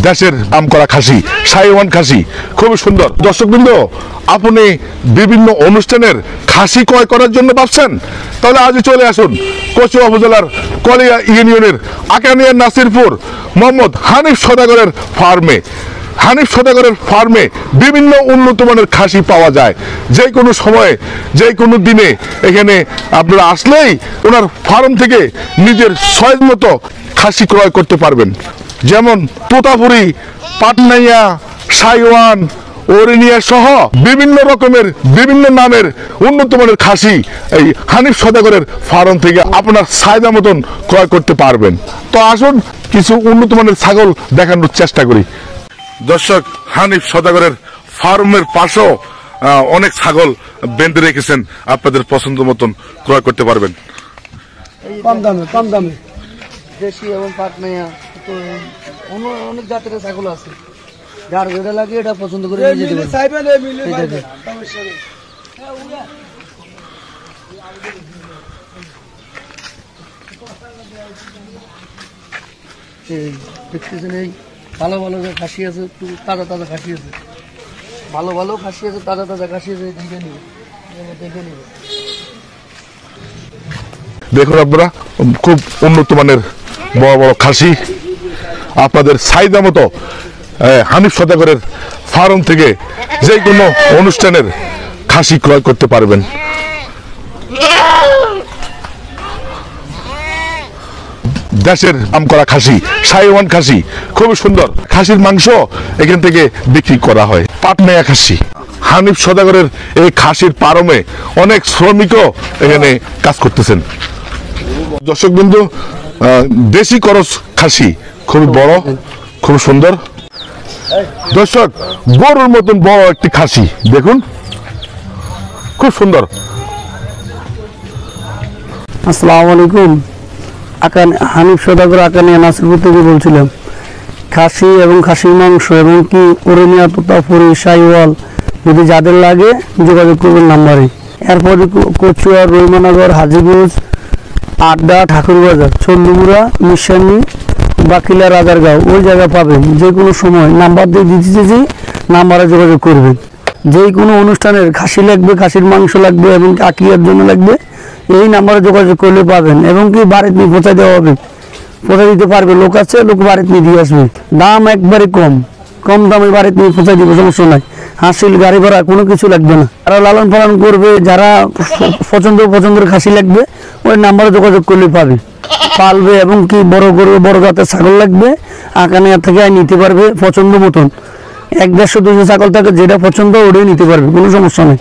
দেশের নামকরা খাসি, শাহীওয়ান খাসি, খুবই সুন্দর। দর্শকবৃন্দ, আপনি বিভিন্ন অনুষ্ঠানের খাসি ক্রয় করার জন্য ভাবছেন, তাহলে আজই চলে আসুন কচুয়া উপজেলার কলিয়া ইউনিয়নের আকানিয়া নাসিরপুর মোহাম্মদ হানিফ সওদাগরের ফার্মে। হানিফ সওদাগরের ফার্মে বিভিন্ন উন্নত মানের খাসি পাওয়া যায়। যে কোনো সময়ে, যে কোনো দিনে এখানে আপনারা আসলেই ওনার ফার্ম থেকে নিজের চয়েস মতো খাসি ক্রয় করতে পারবেন। যেমন তোতাপুরি, পাটনাইয়া, শাহীওয়ান, ওরেনিয়া সহ বিভিন্ন রকমের বিভিন্ন নামের উন্নত মানের খাসি এই হানিফ সওদাগরের ফার্ম থেকে আপনার চাহিদা মতন ক্রয় করতে পারবেন। তো আসুন কিছু উন্নত মানের ছাগল দেখানোর চেষ্টা করি। দর্শক, হানিফ সওদাগরের ফার্মের পাশেও অনেক ছাগল বেঁধে রেখেছেন, আপনাদের পছন্দ মতন ক্রয় করতে পারবেন। কম দামে দেশি এবং পাটনাইয়া অনেক জাতের ছাগল আছে, যার যেটা লাগে এটা পছন্দ করে নিয়ে যেতে পারবে। দেখতেছেন এই ভালো ভালো খাসি আছে, একটু তাজা তাজা খাসি আছে, ভালো ভালো খাসি আছে, তাজা তাজা খাসি আছে, দেখে নিবে দেখে নিবে। দেখুন আপনারা, খুব উন্নত মানের বড় বড় খাসি আপনাদের চাহিদা মতো হানিফ সওদাগরের ফার্ম থেকে যে কোনো অনুষ্ঠানের খাসি ক্রয় করতে পারবেন। দেশের নামকরা খাসি, শাহীওয়ান খাসি, খুবই সুন্দর। খাসির মাংস এখান থেকে বিক্রি করা হয়। পাটনাইয়া খাসি, হানিফ সওদাগরের এই খাসির ফার্মে অনেক শ্রমিকও এখানে কাজ করতেছেন। দর্শক বিন্দু, দেশি করস খাসি, খুবই বড়, খুব সুন্দর। দর্শক, গরুর মতন বড় একটি খাসি দেখুন, খুব সুন্দর। আসসালামু আলাইকুম, হানিফ সওদাগর আকানিয়া নাসিরপুর থেকে বলছিলাম। খাসি এবং খাসির মাংস এবং কি ওরেনিয়া, তোতাপুরি, শাহীওয়াল যদি যাদের লাগে যোগাযোগ করবেন নাম্বারে। এরপরে কচুয়া, রহিমানগর, হাজীগঞ্জ, আড্ডা, ঠাকুরবাজার, চন্দ্রপুরা, মিশানি, বাকিলা, রাজারগাঁও ওই জায়গা পাবেন। যে কোনো সময় নাম্বার দিয়ে দিতেছি, নাম্বারে যোগাযোগ করবেন। যে কোনো অনুষ্ঠানের খাসি লাগবে, খাসির মাংস লাগবে এবং আকিয়ার জন্য লাগবে, এই নাম্বারে যোগাযোগ করলে পাবেন। এবং কি বাড়িতে নিয়ে পৌঁছায় দেওয়া হবে, পৌঁছায় দিতে পারবে, লোক আছে, লোক বাড়িতে নিয়ে দিয়ে আসবে। দাম একবারে কম দামে বাড়িতে নিয়ে পৌঁছায় দিবে, সমস্যা নাই। হাসিল, গাড়ি ভাড়া কোনো কিছু লাগবে না। যারা লালন পালন করবে, যারা পছন্দের খাসি লাগবে, ওই নাম্বারে যোগাযোগ করলে পাবে, পালবে। এবং কি বড় গরু, বড় জাতের ছাগল লাগবে, আকানিয়া থেকে নিতে পারবে পছন্দ মতন। 100-150 ছাগল থাকে, যেটা পছন্দ ওটাই নিতে পারবে, কোনো সমস্যা নেই।